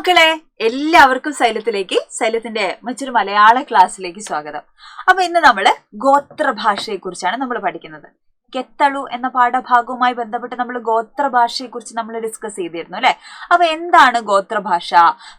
മക്കളെ എല്ലാവർക്കും സൈലത്തിന്റെ മറ്റൊരു മലയാള ക്ലാസ്സിലേക്ക് സ്വാഗതം. അപ്പൊ ഇന്ന് നമ്മള് ഗോത്രഭാഷയെ കുറിച്ചാണ് നമ്മൾ പഠിക്കുന്നത്. കെത്തളു എന്ന പാഠഭാഗവുമായി ബന്ധപ്പെട്ട് നമ്മൾ ഗോത്രഭാഷയെ കുറിച്ച് നമ്മൾ ഡിസ്കസ് ചെയ്തിരുന്നു അല്ലെ. അപ്പൊ എന്താണ് ഗോത്രഭാഷ?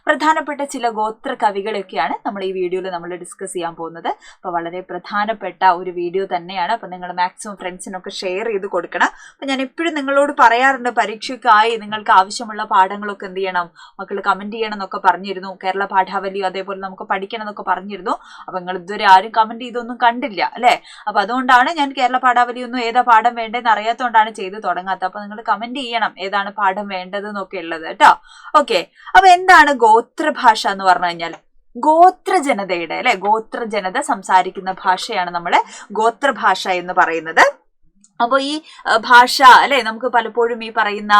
പ്രധാനപ്പെട്ട ചില ഗോത്ര കവികളൊക്കെയാണ് നമ്മൾ ഈ വീഡിയോയിൽ നമ്മൾ ഡിസ്കസ് ചെയ്യാൻ പോകുന്നത്. അപ്പൊ വളരെ പ്രധാനപ്പെട്ട ഒരു വീഡിയോ തന്നെയാണ്. അപ്പൊ നിങ്ങൾ മാക്സിമം ഫ്രണ്ട്സിനൊക്കെ ഷെയർ ചെയ്ത് കൊടുക്കണം. അപ്പൊ ഞാൻ എപ്പോഴും നിങ്ങളോട് പറയാറുണ്ട്, പരീക്ഷയ്ക്കായി നിങ്ങൾക്ക് ആവശ്യമുള്ള പാഠങ്ങളൊക്കെ എന്ത് ചെയ്യണം, മക്കൾ കമന്റ് ചെയ്യണം എന്നൊക്കെ പറഞ്ഞിരുന്നു. കേരള പാഠാവലിയോ അതേപോലെ നമുക്ക് പഠിക്കണം എന്നൊക്കെ പറഞ്ഞിരുന്നു. അപ്പൊ നിങ്ങൾ ഇതുവരെ ആരും കമന്റ് ചെയ്തൊന്നും കണ്ടില്ല അല്ലെ. അപ്പൊ അതുകൊണ്ടാണ് ഞാൻ കേരള പാഠാവലിയൊന്നും ഏതാ പാഠം വേണ്ടതെന്ന് അറിയാത്തതുകൊണ്ടാണ് ചെയ്ത് തുടങ്ങാത്തത്. അപ്പൊ നിങ്ങൾ കമന്റ് ചെയ്യണം ഏതാണ് പാഠം വേണ്ടത് എന്നൊക്കെ ഉള്ളത് കേട്ടോ. ഓക്കെ, അപ്പൊ എന്താണ് ഗോത്രഭാഷ എന്ന് പറഞ്ഞു കഴിഞ്ഞാൽ ഗോത്ര ജനതയുടെ അല്ലെ, ഗോത്ര ജനത സംസാരിക്കുന്ന ഭാഷയാണ് നമ്മള് ഗോത്രഭാഷ എന്ന് പറയുന്നത്. അപ്പൊ ഈ ഭാഷ അല്ലെ, നമുക്ക് പലപ്പോഴും ഈ പറയുന്ന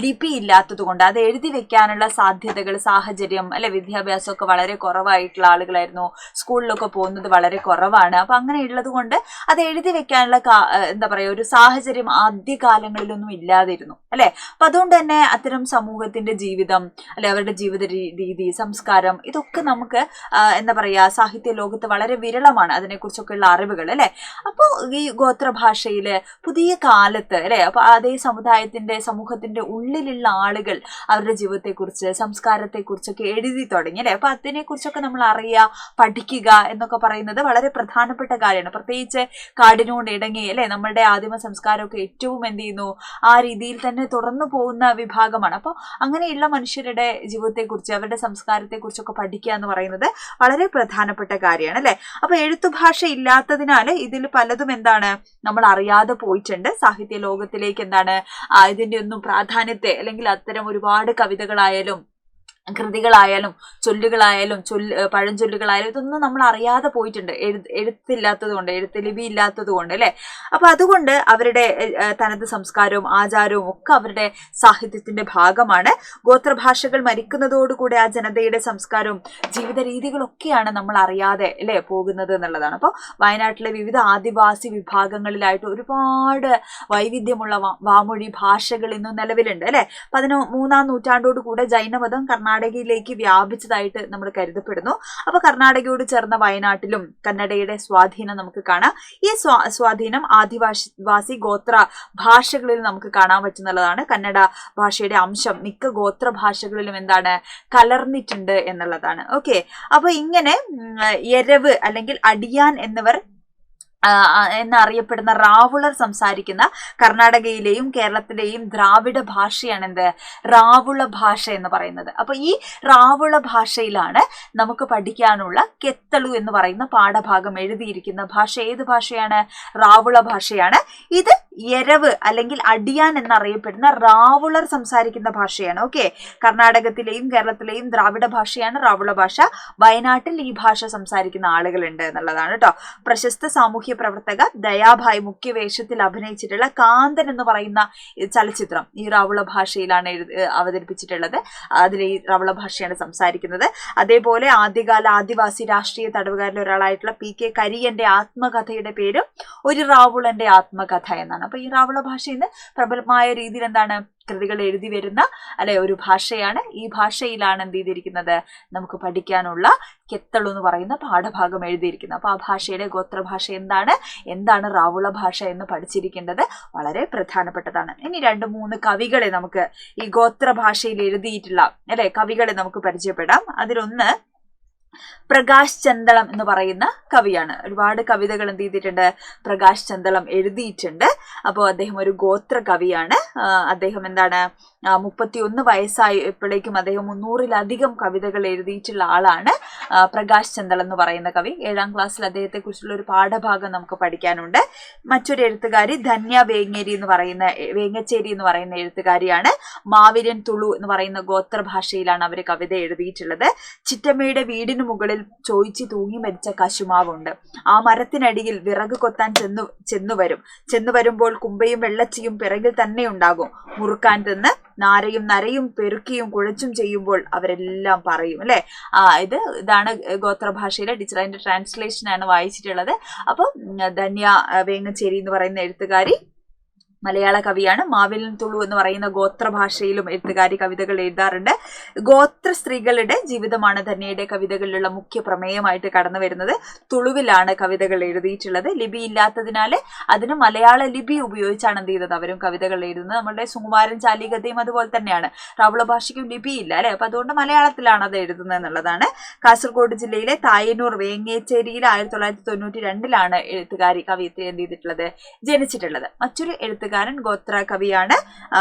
ലിപി ഇല്ലാത്തത് കൊണ്ട് അത് എഴുതി വെക്കാനുള്ള സാധ്യതകൾ, സാഹചര്യം അല്ലെ, വിദ്യാഭ്യാസമൊക്കെ വളരെ കുറവായിട്ടുള്ള ആളുകളായിരുന്നു, സ്കൂളിലൊക്കെ പോകുന്നത് വളരെ കുറവാണ്. അപ്പൊ അങ്ങനെ ഉള്ളത് കൊണ്ട് അത് എഴുതി വെക്കാനുള്ള എന്താ പറയാ ഒരു സാഹചര്യം ആദ്യകാലങ്ങളിലൊന്നും ഇല്ലാതിരുന്നു അല്ലെ. അപ്പൊ അതുകൊണ്ട് തന്നെ അത്തരം സമൂഹത്തിന്റെ ജീവിതം അല്ലെ, അവരുടെ ജീവിത രീതി, സംസ്കാരം, ഇതൊക്കെ നമുക്ക് എന്താ പറയാ സാഹിത്യ ലോകത്ത് വളരെ വിരളമാണ്, അതിനെക്കുറിച്ചൊക്കെയുള്ള അറിവുകൾ അല്ലെ. അപ്പോൾ ഈ ഗോത്രഭാഷയില് പുതിയ കാലത്ത് അല്ലെ, അപ്പൊ അതേ സമൂഹത്തിന്റെ ഉള്ളിലുള്ള ആളുകൾ അവരുടെ ജീവിതത്തെക്കുറിച്ച്, സംസ്കാരത്തെക്കുറിച്ചൊക്കെ എഴുതി തുടങ്ങി അല്ലെ. അപ്പൊ അതിനെക്കുറിച്ചൊക്കെ നമ്മൾ അറിയുക, പഠിക്കുക എന്നൊക്കെ പറയുന്നത് വളരെ പ്രധാനപ്പെട്ട കാര്യമാണ്. പ്രത്യേകിച്ച് കാടിനോട് ഇടങ്ങി അല്ലെ, നമ്മളുടെ ആദിമ സംസ്കാരമൊക്കെ ഏറ്റവും എന്ത് ചെയ്യുന്നു, ആ രീതിയിൽ തന്നെ തുടർന്നു പോകുന്ന വിഭാഗമാണ്. അപ്പോൾ അങ്ങനെയുള്ള മനുഷ്യരുടെ ജീവിതത്തെക്കുറിച്ച്, അവരുടെ സംസ്കാരത്തെക്കുറിച്ചൊക്കെ പഠിക്കുക എന്ന് പറയുന്നത് വളരെ പ്രധാനപ്പെട്ട കാര്യമാണ് അല്ലെ. അപ്പൊ എഴുത്തുഭാഷ ഇല്ലാത്തതിനാൽ ഇതിൽ പലതും എന്താണ് നമ്മൾ അറിയാതെ പോയിട്ടുണ്ട്. സാഹിത്യ ലോകത്തിലേക്ക് എന്താണ് ഇതിന്റെ ഒന്നും പ്രാധാന്യത്തെ, അല്ലെങ്കിൽ അത്തരം ഒരുപാട് കവിതകളായാലും കൃതികളായാലും ചൊല്ലുകളായാലും പഴഞ്ചൊല്ലുകളായാലും ഇതൊന്നും നമ്മൾ അറിയാതെ പോയിട്ടുണ്ട്, എഴുത്തില്ലാത്തത് കൊണ്ട്, എഴുത്ത് ലിപി ഇല്ലാത്തത് കൊണ്ട് അല്ലെ. അപ്പൊ അതുകൊണ്ട് അവരുടെ തനത് സംസ്കാരവും ആചാരവും ഒക്കെ അവരുടെ സാഹിത്യത്തിന്റെ ഭാഗമാണ്. ഗോത്രഭാഷകൾ മരിക്കുന്നതോടുകൂടി ആ ജനതയുടെ സംസ്കാരവും ജീവിത രീതികളൊക്കെയാണ് നമ്മൾ അറിയാതെ അല്ലെ പോകുന്നത് എന്നുള്ളതാണ്. അപ്പോൾ വയനാട്ടിലെ വിവിധ ആദിവാസി വിഭാഗങ്ങളിലായിട്ട് ഒരുപാട് വൈവിധ്യമുള്ള വാമൊഴി ഭാഷകൾ ഇന്നും നിലവിലുണ്ട് അല്ലെ. 13-ാം നൂറ്റാണ്ടോട് കൂടെ ജൈനമതം കർണാടകയിലേക്ക് വ്യാപിച്ചതായിട്ട് നമ്മൾ കരുതപ്പെടുന്നു. അപ്പൊ കർണാടകയോട് ചേർന്ന വയനാട്ടിലും കന്നഡയുടെ സ്വാധീനം നമുക്ക് കാണാം. ഈ സ്വാധീനം ആദിവാസി ഗോത്ര ഭാഷകളിൽ നമുക്ക് കാണാൻ പറ്റുന്നതാണ്. കന്നഡ ഭാഷയുടെ അംശം മിക്ക ഗോത്ര ഭാഷകളിലും എന്താണ് കലർന്നിട്ടുണ്ട് എന്നുള്ളതാണ്. ഓക്കെ, അപ്പൊ ഇങ്ങനെ എരവ് അല്ലെങ്കിൽ അടിയാൻ എന്നിവർ എന്നറിയപ്പെടുന്ന റാവുളർ സംസാരിക്കുന്ന കർണാടകയിലെയും കേരളത്തിലെയും ദ്രാവിഡ ഭാഷയാണ് എന്ത് റാവുള ഭാഷ എന്ന് പറയുന്നത്. അപ്പൊ ഈ റാവുള ഭാഷയിലാണ് നമുക്ക് പഠിക്കാനുള്ള കെത്തളു എന്ന് പറയുന്ന പാഠഭാഗം എഴുതിയിരിക്കുന്ന ഭാഷ. ഏത് ഭാഷയാണ്? റാവുള ഭാഷയാണ്. ഇത് എരവ് അല്ലെങ്കിൽ അടിയാൻ എന്നറിയപ്പെടുന്ന റാവുളർ സംസാരിക്കുന്ന ഭാഷയാണ്. ഓക്കെ, കർണാടകത്തിലെയും കേരളത്തിലെയും ദ്രാവിഡ ഭാഷയാണ് റാവുള ഭാഷ. വയനാട്ടിൽ ഈ ഭാഷ സംസാരിക്കുന്ന ആളുകളുണ്ട് എന്നുള്ളതാണ് കേട്ടോ. പ്രശസ്ത സാമൂഹ്യ പ്രവർത്തക ദയാഭായ് മുഖ്യ വേഷത്തിൽ അഭിനയിച്ചിട്ടുള്ള കാന്തൻ എന്ന് പറയുന്ന ചലച്ചിത്രം ഈ റാവുള ഭാഷയിലാണ് അവതരിപ്പിച്ചിട്ടുള്ളത്. അതിൽ ഈ റാവുള ഭാഷയാണ് സംസാരിക്കുന്നത്. അതേപോലെ ആദ്യകാല ആദിവാസി രാഷ്ട്രീയ തടവുകാരിൽ ഒരാളായിട്ടുള്ള PK കരിയന്റെ ആത്മകഥയുടെ പേര് ഒരു റാവുളന്റെ ആത്മകഥ എന്നാണ്. അപ്പൊ ഈ റാവുള ഭാഷ ഇന്ന് പ്രബലമായ രീതിയിൽ എന്താണ് കൃതികൾ എഴുതി വരുന്ന അല്ലെ ഒരു ഭാഷയാണ്. ഈ ഭാഷയിലാണ് എന്ത് ചെയ്തിരിക്കുന്നത് നമുക്ക് പഠിക്കാനുള്ള കെത്തളു എന്ന് പറയുന്ന പാഠഭാഗം എഴുതിയിരിക്കുന്നത്. അപ്പൊ ആ ഭാഷയുടെ ഗോത്രഭാഷ എന്താണ് റാവുള ഭാഷ എന്ന് പഠിച്ചിരിക്കേണ്ടത് വളരെ പ്രധാനപ്പെട്ടതാണ്. ഇനി 2-3 കവികളെ നമുക്ക് ഈ ഗോത്രഭാഷയിൽ എഴുതിയിട്ടുള്ള അല്ലെ കവികളെ നമുക്ക് പരിചയപ്പെടാം. അതിലൊന്ന് പ്രകാശ് ചന്ദളം എന്ന് പറയുന്ന കവിയാണ്. ഒരുപാട് കവിതകൾ എന്ത് ചെയ്തിട്ടുണ്ട്, പ്രകാശ് ചന്ദളം എഴുതിയിട്ടുണ്ട്. അപ്പോൾ അദ്ദേഹം ഒരു ഗോത്ര കവിയാണ്. അദ്ദേഹം എന്താണ് 31 വയസ്സായപ്പോഴേക്കും അദ്ദേഹം 300-ലധികം കവിതകൾ എഴുതിയിട്ടുള്ള ആളാണ് പ്രകാശ് ചന്ദളം എന്ന് പറയുന്ന കവി. 7-ാം ക്ലാസ്സിൽ അദ്ദേഹത്തെ കുറിച്ചുള്ള ഒരു പാഠഭാഗം നമുക്ക് പഠിക്കാനുണ്ട്. മറ്റൊരു എഴുത്തുകാരി ധന്യ വേങ്ങച്ചേരി എന്ന് പറയുന്ന എഴുത്തുകാരിയാണ്. മാവിരൻ തുളു എന്ന് പറയുന്ന ഗോത്രഭാഷയിലാണ് അവർ കവിത എഴുതിയിട്ടുള്ളത്. ചിറ്റമ്മയുടെ വീടിന് മുകളിൽ ചോദിച്ച് തൂങ്ങി മരിച്ച കശുമാവുണ്ട്. ആ മരത്തിനടിയിൽ വിറക് കൊത്താൻ ചെന്നു വരുമ്പോൾ കുമ്പയും വെള്ളച്ചിയും പിറകിൽ തന്നെ ഉണ്ടാകും. മുറുക്കാൻ തിന്ന് നാരയും നരയും പെരുക്കിയും കുഴച്ചും ചെയ്യുമ്പോൾ അവരെല്ലാം പറയും അല്ലെ. ഇതാണ് ഗോത്രഭാഷയിലെ ടീച്ചർ, അതിന്റെ ട്രാൻസ്ലേഷൻ ആണ് വായിച്ചിട്ടുള്ളത്. അപ്പൊ ധന്യ വേങ്ങച്ചേരി എന്ന് പറയുന്ന എഴുത്തുകാരി മലയാള കവിയാണ്. മാവിലൻ തുളു എന്ന് പറയുന്ന ഗോത്രഭാഷയിലും എഴുത്തുകാരി കവിതകൾ എഴുതാറുണ്ട്. ഗോത്ര സ്ത്രീകളുടെ ജീവിതമാണ് ധന്യയുടെ കവിതകളിലുള്ള മുഖ്യ പ്രമേയമായിട്ട് കടന്നു വരുന്നത്. തുളുവിലാണ് കവിതകൾ എഴുതിയിട്ടുള്ളത്. ലിപി ഇല്ലാത്തതിനാല് അതിന് മലയാള ലിപി ഉപയോഗിച്ചാണ് എന്ത് ചെയ്തത് അവരും കവിതകൾ എഴുതുന്നത്. നമ്മുടെ സുകുമാരൻ ചാലികതയും അതുപോലെ തന്നെയാണ്. റാവുള ഭാഷയ്ക്കും ലിപിയില്ല അല്ലെ, അപ്പൊ അതുകൊണ്ട് മലയാളത്തിലാണ് അത് എഴുതുന്നത് എന്നുള്ളതാണ്. കാസർഗോഡ് ജില്ലയിലെ തായന്നൂർ വേങ്ങേച്ചേരിയിൽ 1992 എഴുത്തുകാരി കവിയത്രി എന്ത് ചെയ്തിട്ടുള്ളത് ജനിച്ചിട്ടുള്ളത്. മറ്റൊരു എഴുത്തുകാരൻ ഗോത്ര കവിയാണ്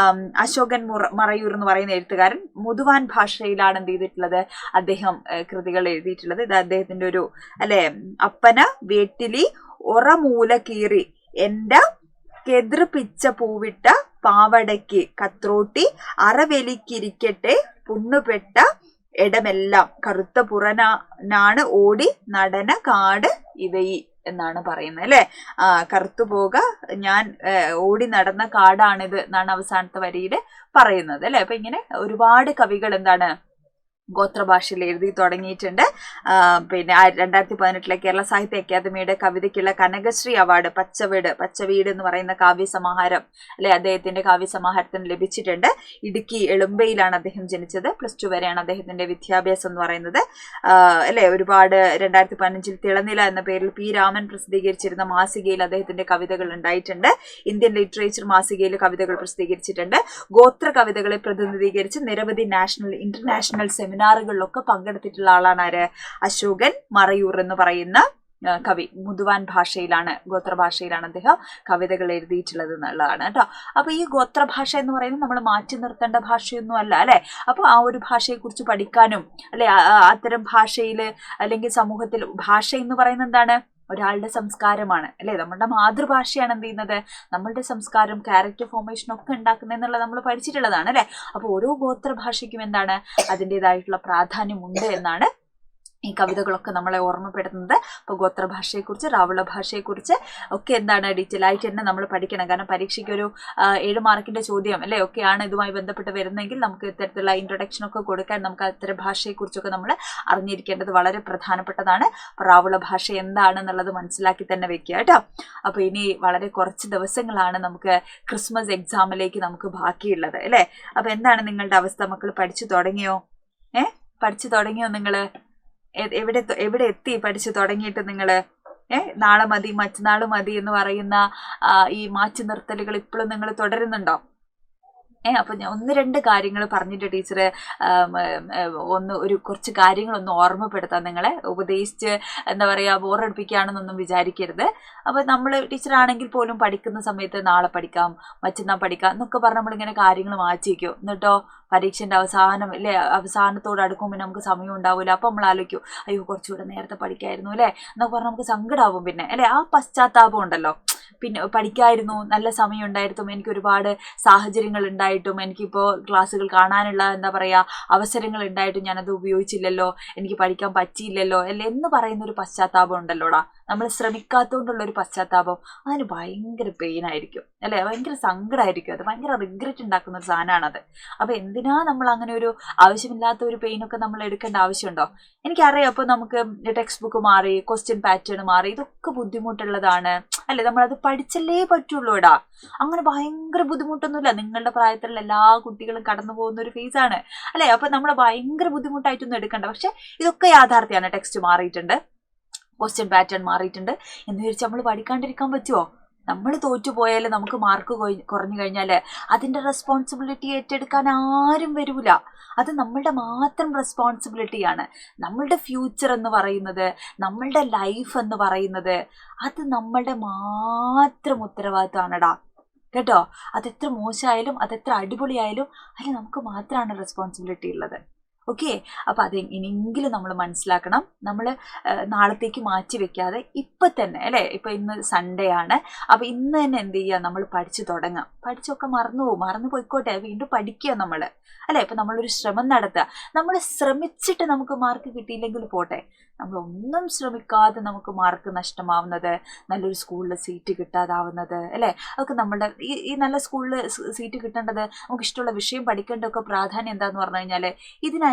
അശോകൻ മറയൂർ എന്ന് പറയുന്ന എഴുത്തുകാരൻ. മുതുവാൻ ഭാഷയിലാണ് എന്ത് ചെയ്തിട്ടുള്ളത് അദ്ദേഹം കൃതികൾ എഴുതിയിട്ടുള്ളത്. ഇത് അദ്ദേഹത്തിന്റെ ഒരു അല്ലെ അപ്പന വേട്ടിലി ഒറമൂല കീറി എന്റെ കെതിർപ്പിച്ച പൂവിട്ട പാവടയ്ക്ക് കത്രോട്ടി അറവെലിക്കിരിക്കട്ടെ പുണ്ണുപെട്ട ഇടമെല്ലാം കറുത്ത പുറനാണ് ഓടി നടന കാട് ഇവയി എന്നാണ് പറയുന്നത് അല്ലെ. കറുത്തുപോക ഞാൻ ഓടി നടന്ന കാടാണിത് എന്നാണ് അവസാനത്തെ വരിയിൽ പറയുന്നത് അല്ലെ. അപ്പൊ ഇങ്ങനെ ഒരുപാട് കവികൾ എന്താണ് ഗോത്രഭാഷയിൽ എഴുതി തുടങ്ങിയിട്ടുണ്ട്. പിന്നെ 2018 കേരള സാഹിത്യ അക്കാദമിയുടെ കവിതയ്ക്കുള്ള കനകശ്രീ അവാർഡ് പച്ചവീട് എന്ന് പറയുന്ന കാവ്യസമാഹാരം അല്ലെ അദ്ദേഹത്തിന്റെ കാവ്യസമാഹാരത്തിന് ലഭിച്ചിട്ടുണ്ട്. ഇടുക്കി എളുമ്പയിലാണ് അദ്ദേഹം ജനിച്ചത്. +2 വരെയാണ് അദ്ദേഹത്തിന്റെ വിദ്യാഭ്യാസം എന്ന് പറയുന്നത് അല്ലെ. ഒരുപാട് 2015 തിളനില എന്ന പേരിൽ പി രാമൻ പ്രസിദ്ധീകരിച്ചിരുന്ന മാസികയിൽ അദ്ദേഹത്തിന്റെ കവിതകൾ ഉണ്ടായിട്ടുണ്ട്. ഇന്ത്യൻ ലിറ്ററേച്ചർ മാസികയിൽ കവിതകൾ പ്രസിദ്ധീകരിച്ചിട്ടുണ്ട്. ഗോത്ര കവിതകളെ പ്രതിനിധീകരിച്ച് നിരവധി നാഷണൽ ഇന്റർനാഷണൽ സെമിനാറുകളിലൊക്കെ പങ്കെടുത്തിട്ടുള്ള ആളാണ് ആര് അശോകൻ മറയൂർ എന്ന് പറയുന്ന കവി. മുതുവാൻ ഭാഷയിലാണ് ഗോത്രഭാഷയിലാണ് അദ്ദേഹം കവിതകൾ എഴുതിയിട്ടുള്ളത് എന്നുള്ളതാണ് കേട്ടോ. അപ്പൊ ഈ ഗോത്രഭാഷ എന്ന് പറയുന്നത് നമ്മൾ മാറ്റി നിർത്തേണ്ട ഭാഷയൊന്നും അല്ല അല്ലെ. അപ്പൊ ആ ഒരു ഭാഷയെ കുറിച്ച് പഠിക്കാനും അല്ലെ അത്തരം ഭാഷയില് അല്ലെങ്കിൽ സമൂഹത്തിൽ ഭാഷ എന്ന് പറയുന്നത് എന്താണ് ഒരാളുടെ സംസ്കാരമാണ് അല്ലെ. നമ്മുടെ മാതൃഭാഷയാണ് എന്ത് ചെയ്യുന്നത് നമ്മളുടെ സംസ്കാരം ക്യാരക്ടർ ഫോർമേഷൻ ഒക്കെ ഉണ്ടാക്കുന്നത് എന്നുള്ളത് നമ്മൾ പഠിച്ചിട്ടുള്ളതാണ് അല്ലെ. അപ്പൊ ഓരോ ഗോത്രഭാഷയ്ക്കും എന്താണ് അതിൻ്റെതായിട്ടുള്ള പ്രാധാന്യമുണ്ട് എന്നാണ് ഈ കവിതകളൊക്കെ നമ്മളെ ഓർമ്മപ്പെടുത്തുന്നത്. അപ്പോൾ ഗോത്രഭാഷയെക്കുറിച്ച് റാവുള ഭാഷയെക്കുറിച്ച് ഒക്കെ എന്താണ് ഡീറ്റെയിൽ ആയിട്ട് തന്നെ നമ്മൾ പഠിക്കണം. കാരണം പരീക്ഷയ്ക്ക് ഒരു 7 മാർക്കിന്റെ ചോദ്യം അല്ലെ ഒക്കെയാണ് ഇതുമായി ബന്ധപ്പെട്ട് വരുന്നതെങ്കിൽ നമുക്ക് ഇത്തരത്തിലുള്ള ഇൻട്രൊഡക്ഷൻ ഒക്കെ കൊടുക്കാൻ നമുക്ക് അത്തരം ഭാഷയെക്കുറിച്ചൊക്കെ നമ്മൾ അറിഞ്ഞിരിക്കേണ്ടത് വളരെ പ്രധാനപ്പെട്ടതാണ്. റാവുള ഭാഷ എന്താണെന്നുള്ളത് മനസ്സിലാക്കി തന്നെ വെക്കുക കേട്ടോ. അപ്പോൾ ഇനി വളരെ കുറച്ച് ദിവസങ്ങളാണ് നമുക്ക് ക്രിസ്മസ് എക്സാമിലേക്ക് നമുക്ക് ബാക്കിയുള്ളത് അല്ലേ. അപ്പോൾ എന്താണ് നിങ്ങളുടെ അവസ്ഥ? മക്കൾ പഠിച്ചു തുടങ്ങിയോ? പഠിച്ചു തുടങ്ങിയോ? നിങ്ങൾ എവിടെ എത്തി പഠിച്ചു തുടങ്ങിയിട്ട്? നിങ്ങള് നാളെ മതി മറ്റന്നാൾ മതി എന്ന് പറയുന്ന ഈ മാറ്റി നിർത്തലുകൾ ഇപ്പോഴും നിങ്ങൾ തുടരുന്നുണ്ടോ? അപ്പൊ ഞാൻ 1-2 കാര്യങ്ങൾ പറഞ്ഞിട്ട് ടീച്ചർ കുറച്ച് കാര്യങ്ങളൊന്ന് ഓർമ്മപ്പെടുത്താം. നിങ്ങളെ ഉപദേശിച്ച് എന്താ പറയുക ബോറടിപ്പിക്കുകയാണെന്നൊന്നും വിചാരിക്കരുത്. അപ്പൊ നമ്മൾ ടീച്ചറാണെങ്കിൽ പോലും പഠിക്കുന്ന സമയത്ത് നാളെ പഠിക്കാം മറ്റന്നാൾ പഠിക്കാം എന്നൊക്കെ പറഞ്ഞ് നമ്മളിങ്ങനെ കാര്യങ്ങൾ മാറ്റി വയ്ക്കും. എന്നിട്ടോ പരീക്ഷന്റെ അവസാനം അല്ലെ അവസാനത്തോട് അടുക്കുമ്പോൾ നമുക്ക് സമയം ഉണ്ടാവില്ല. അപ്പൊ നമ്മൾ ആലോചിക്കും അയ്യോ കുറച്ചുകൂടെ നേരത്തെ പഠിക്കായിരുന്നു അല്ലെ എന്നൊക്കെ പറഞ്ഞാൽ നമുക്ക് സങ്കടാവും പിന്നെ അല്ലെ. ആ പശ്ചാത്താപം ഉണ്ടല്ലോ. പിന്നെ പഠിക്കായിരുന്നു നല്ല സമയം ഉണ്ടായിട്ടും എനിക്ക് ഒരുപാട് സാഹചര്യങ്ങൾ ഉണ്ടായിട്ടും എനിക്കിപ്പോൾ ക്ലാസ്സുകൾ കാണാനുള്ള എന്താ പറയുക അവസരങ്ങൾ ഉണ്ടായിട്ടും ഞാനത് ഉപയോഗിച്ചില്ലല്ലോ, എനിക്ക് പഠിക്കാൻ പറ്റിയില്ലല്ലോ അല്ലെ എന്ന് പറയുന്ന ഒരു പശ്ചാത്താപം ഉണ്ടല്ലോടാ. നമ്മൾ ശ്രമിക്കാത്തതുകൊണ്ടുള്ള ഒരു പശ്ചാത്താപം അതിന് ഭയങ്കര പെയിൻ ആയിരിക്കും അല്ലെ, ഭയങ്കര സങ്കടമായിരിക്കും. അത് ഭയങ്കര റിഗ്രറ്റ് ഉണ്ടാക്കുന്ന ഒരു സാധനമാണത്. അപ്പൊ എന്തിനാ നമ്മൾ അങ്ങനെ ഒരു ആവശ്യമില്ലാത്ത ഒരു പെയിനൊക്കെ നമ്മൾ എടുക്കേണ്ട ആവശ്യമുണ്ടോ? എനിക്കറിയാം. അപ്പൊ നമുക്ക് ടെക്സ്റ്റ് ബുക്ക് മാറി ക്വസ്റ്റ്യൻ പാറ്റേൺ മാറി ഇതൊക്കെ ബുദ്ധിമുട്ടുള്ളതാണ് അല്ലെ. നമ്മളത് പഠിച്ചല്ലേ പറ്റുള്ളൂ ഇടാ. അങ്ങനെ ഭയങ്കര ബുദ്ധിമുട്ടൊന്നുമില്ല. നിങ്ങളുടെ പ്രായത്തിലുള്ള എല്ലാ കുട്ടികളും കടന്നു പോകുന്ന ഒരു ഫേസാണ് അല്ലെ. അപ്പൊ നമ്മൾ ഭയങ്കര ബുദ്ധിമുട്ടായിട്ടൊന്നും എടുക്കണ്ട. പക്ഷെ ഇതൊക്കെ യാഥാർത്ഥ്യമാണ്. ടെക്സ്റ്റ് മാറിയിട്ടുണ്ട്, ക്വസ്റ്റ്യൻ പാറ്റേൺ മാറിയിട്ടുണ്ട് എന്ന് വിചാരിച്ച് നമ്മൾ പഠിക്കാണ്ടിരിക്കാൻ പറ്റുമോ? നമ്മൾ തോറ്റുപോയാൽ നമുക്ക് മാർക്ക് കുറഞ്ഞു കഴിഞ്ഞാൽ അതിൻ്റെ റെസ്പോൺസിബിലിറ്റി ഏറ്റെടുക്കാൻ ആരും വരൂല. അത് നമ്മളുടെ മാത്രം റെസ്പോൺസിബിലിറ്റിയാണ്. നമ്മളുടെ ഫ്യൂച്ചർ എന്ന് പറയുന്നത്, നമ്മളുടെ ലൈഫ് എന്ന് പറയുന്നത് അത് നമ്മളുടെ മാത്രം ഉത്തരവാദിത്തമാണടാ കേട്ടോ. അതെത്ര മോശമായാലും അതെത്ര അടിപൊളിയായാലും അതിൽ നമുക്ക് മാത്രമാണ് റെസ്പോൺസിബിലിറ്റി ഉള്ളത്. ഓക്കെ. അപ്പം അത് ഇനിയെങ്കിലും നമ്മൾ മനസ്സിലാക്കണം. നമ്മൾ നാളത്തേക്ക് മാറ്റി വെക്കാതെ ഇപ്പം തന്നെ അല്ലേ. ഇപ്പം ഇന്ന് സൺഡേ ആണ്. അപ്പം ഇന്ന് തന്നെ എന്ത് ചെയ്യുക, നമ്മൾ പഠിച്ചു തുടങ്ങാം. പഠിച്ചൊക്കെ മറന്നു പോയിക്കോട്ടെ, വീണ്ടും പഠിക്കുക നമ്മൾ അല്ലേ. ഇപ്പം നമ്മളൊരു ശ്രമം നടത്തുക. നമ്മൾ ശ്രമിച്ചിട്ട് നമുക്ക് മാർക്ക് കിട്ടിയില്ലെങ്കിൽ പോട്ടെ, നമ്മളൊന്നും ശ്രമിക്കാതെ നമുക്ക് മാർക്ക് നഷ്ടമാവുന്നത്, നല്ലൊരു സ്കൂളിൽ സീറ്റ് കിട്ടാതാവുന്നത് അല്ലേ, അതൊക്കെ നമ്മളുടെ ഈ നല്ല സ്കൂളിൽ സീറ്റ് കിട്ടേണ്ടത് നമുക്ക് ഇഷ്ടമുള്ള വിഷയം പഠിക്കേണ്ടതൊക്കെ പ്രാധാന്യം എന്താന്ന് പറഞ്ഞു കഴിഞ്ഞാൽ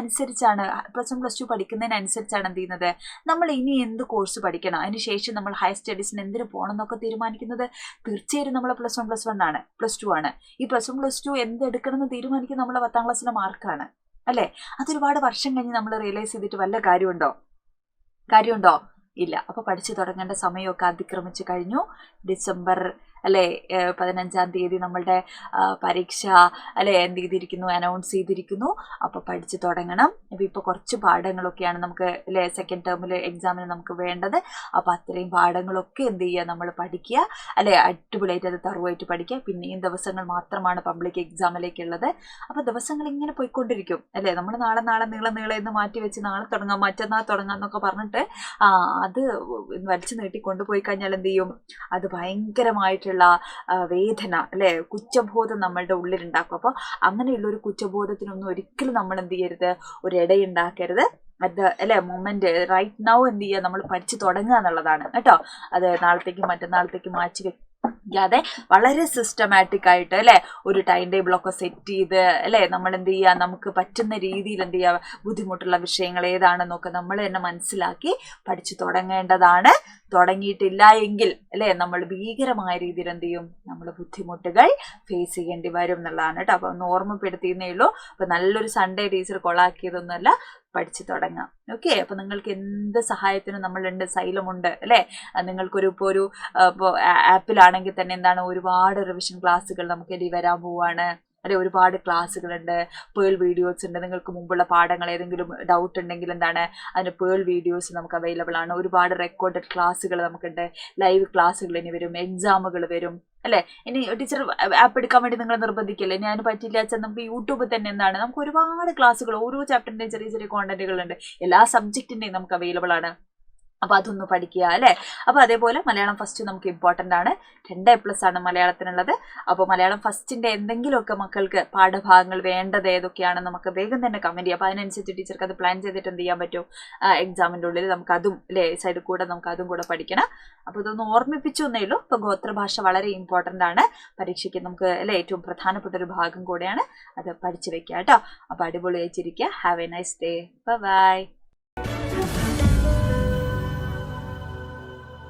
അതിനനുസരിച്ചാണ് +1 +2 പഠിക്കുന്നതിനനുസരിച്ചാണ് എന്ത് ചെയ്യുന്നത്, നമ്മൾ ഇനി എന്ത് കോഴ്സ് പഠിക്കണം, അതിനുശേഷം നമ്മൾ ഹയർ സ്റ്റഡീസിന് എന്തിനു പോകണം എന്നൊക്കെ തീരുമാനിക്കുന്നത് തീർച്ചയായും നമ്മളെ +1 +1 ആണ്, +2 ആണ്. ഈ +1 +2 എന്തെടുക്കണം എന്ന് തീരുമാനിക്കുന്നത് നമ്മളെ 10ാം ക്ലാസ്സിലെ മാർക്കാണ് അല്ലേ. അതൊരുപാട് വർഷം കഴിഞ്ഞ് നമ്മൾ റിയലൈസ് ചെയ്തിട്ട് വല്ല കാര്യമുണ്ടോ? ഇല്ല. അപ്പോൾ പഠിച്ചു തുടങ്ങേണ്ട സമയമൊക്കെ അതിക്രമിച്ച് കഴിഞ്ഞു. ഡിസംബർ അല്ലേ 15-ാം തീയതി നമ്മളുടെ പരീക്ഷ അല്ലേ എന്ത് ചെയ്തിരിക്കുന്നു, അനൗൺസ് ചെയ്തിരിക്കുന്നു. അപ്പോൾ പഠിച്ചു തുടങ്ങണം. ഇപ്പോൾ കുറച്ച് പാഠങ്ങളൊക്കെയാണ് നമുക്ക് അല്ലേ സെക്കൻഡ് ടേമിൽ എക്സാമിന് നമുക്ക് വേണ്ടത്. അപ്പോൾ അത്രയും പാഠങ്ങളൊക്കെ എന്ത് ചെയ്യുക, നമ്മൾ പഠിക്കുക അല്ലേ, അടിപൊളിയായിട്ട് അത് തറുവായിട്ട് പഠിക്കുക. പിന്നെയും ദിവസങ്ങൾ മാത്രമാണ് പബ്ലിക് എക്സാമിലേക്കുള്ളത്. അപ്പോൾ ദിവസങ്ങൾ ഇങ്ങനെ പോയിക്കൊണ്ടിരിക്കും അല്ലേ. നമ്മൾ നാളെ നീളെ എന്ന് മാറ്റി വെച്ച് നാളെ തുടങ്ങാം, മറ്റന്നാൾ തുടങ്ങാം എന്നൊക്കെ പറഞ്ഞിട്ട് അത് വലിച്ചു നീട്ടി കൊണ്ടുപോയി കഴിഞ്ഞാൽ എന്ത് ചെയ്യും, അത് ഭയങ്കരമായിട്ടുള്ള വേദന അല്ലെ, കുറ്റബോധം നമ്മളുടെ ഉള്ളിലുണ്ടാക്കും. അപ്പോൾ അങ്ങനെയുള്ളൊരു കുറ്റബോധത്തിനൊന്നും ഒരിക്കലും നമ്മൾ എന്ത് ചെയ്യരുത്, ഒരു ഇടയുണ്ടാക്കരുത്. അത് അല്ലെ മൊമെന്റ് റൈറ്റ് നൗ എന്ത് ചെയ്യുക, നമ്മൾ പഠിച്ചു തുടങ്ങുക എന്നുള്ളതാണ് കേട്ടോ. അത് നാളത്തേക്ക് മറ്റന്നാളത്തേക്ക് മാറ്റി യാതെ വളരെ സിസ്റ്റമാറ്റിക് ആയിട്ട് അല്ലെ ഒരു ടൈം ടേബിളൊക്കെ സെറ്റ് ചെയ്ത് അല്ലെ നമ്മൾ എന്ത് ചെയ്യുക, നമുക്ക് പറ്റുന്ന രീതിയിൽ എന്ത് ചെയ്യുക, ബുദ്ധിമുട്ടുള്ള വിഷയങ്ങൾ ഏതാണെന്നൊക്കെ നമ്മൾ തന്നെ മനസ്സിലാക്കി പഠിച്ചു തുടങ്ങേണ്ടതാണ്. തുടങ്ങിയിട്ടില്ല എങ്കിൽ അല്ലെ നമ്മൾ ഭീകരമായ രീതിയിൽ എന്ത് ചെയ്യും, നമ്മൾ ബുദ്ധിമുട്ടുകൾ ഫേസ് ചെയ്യേണ്ടി വരും എന്നുള്ളതാണ് കേട്ടോ. അപ്പൊ ഒന്ന് ഓർമ്മപ്പെടുത്തിയെന്നേ ഉള്ളൂ. അപ്പൊ നല്ലൊരു സൺഡേ ടീച്ചർ കൊളാക്കിയതൊന്നുമല്ല, പഠിച്ചു തുടങ്ങാം. ഓക്കെ. അപ്പൊ നിങ്ങൾക്ക് എന്ത് സഹായത്തിനും നമ്മളുണ്ട്, സൈലമുണ്ട് അല്ലെ. നിങ്ങൾക്കൊരു ഇപ്പോൾ ആപ്പിലാണെങ്കിൽ തന്നെ എന്താണ്, ഒരുപാട് റിവിഷൻ ക്ലാസ്സുകൾ നമുക്ക് ഇനി വരാൻ പോവാണ് അല്ലെ. ഒരുപാട് ക്ലാസ്സുകളുണ്ട്, പേൾ വീഡിയോസ് ഉണ്ട്. നിങ്ങൾക്ക് മുമ്പുള്ള പാഠങ്ങൾ ഏതെങ്കിലും ഡൗട്ട് ഉണ്ടെങ്കിൽ എന്താണ്, അതിന് പേൾ വീഡിയോസ് നമുക്ക് അവൈലബിൾ ആണ്. ഒരുപാട് റെക്കോർഡഡ് ക്ലാസ്സുകൾ നമുക്കുണ്ട്, ലൈവ് ക്ലാസ്സുകൾ ഇനി വരും, എക്സാമുകൾ വരും അല്ലെ. ഇനി ടീച്ചർ ആപ്പ് എടുക്കാൻ വേണ്ടി നിങ്ങൾ നിർബന്ധിക്കില്ലേ, ഞാൻ പറ്റില്ല വെച്ചാൽ നമുക്ക് യൂട്യൂബിൽ തന്നെ എന്താണ്, നമുക്ക് ഒരുപാട് ക്ലാസ്സുകൾ, ഓരോ ചാപ്റ്ററിന്റെയും ചെറിയ കോണ്ടന്റുകളുണ്ട്, എല്ലാ സബ്ജക്റ്റിന്റെയും നമുക്ക് അവൈലബിൾ ആണ്. അപ്പോൾ അതൊന്ന് പഠിക്കുക അല്ലേ. അപ്പോൾ അതേപോലെ മലയാളം ഫസ്റ്റ് നമുക്ക് ഇമ്പോർട്ടൻ്റ് ആണ്. 2 A+ ആണ് മലയാളത്തിനുള്ളത്. അപ്പോൾ മലയാളം ഫസ്റ്റിൻ്റെ എന്തെങ്കിലുമൊക്കെ മക്കൾക്ക് പാഠഭാഗങ്ങൾ വേണ്ടത് ഏതൊക്കെയാണെന്ന് നമുക്ക് വേഗം തന്നെ കമൻറ്റ് ചെയ്യാം. അപ്പോൾ അതിനനുസരിച്ച് ടീച്ചർക്ക് അത് പ്ലാൻ ചെയ്തിട്ട് എന്ത് ചെയ്യാൻ പറ്റും, എക്സാമിൻ്റെ ഉള്ളിൽ നമുക്ക് അതും അല്ലേ സൈഡിൽ കൂടെ നമുക്ക് അതും കൂടെ പഠിക്കണം. അപ്പോൾ ഇതൊന്ന് ഓർമ്മിപ്പിച്ചു എന്നേ ഉള്ളൂ. ഇപ്പോൾ ഗോത്രഭാഷ വളരെ ഇമ്പോർട്ടൻ്റ് ആണ്, പരീക്ഷയ്ക്ക് നമുക്ക് അല്ലേ ഏറ്റവും പ്രധാനപ്പെട്ട ഒരു ഭാഗം കൂടെയാണ്. അത് പഠിച്ചു വെക്കുക കേട്ടോ. അപ്പോൾ അടിപൊളിയായിട്ടിരിക്കുക. Have a nice day. By.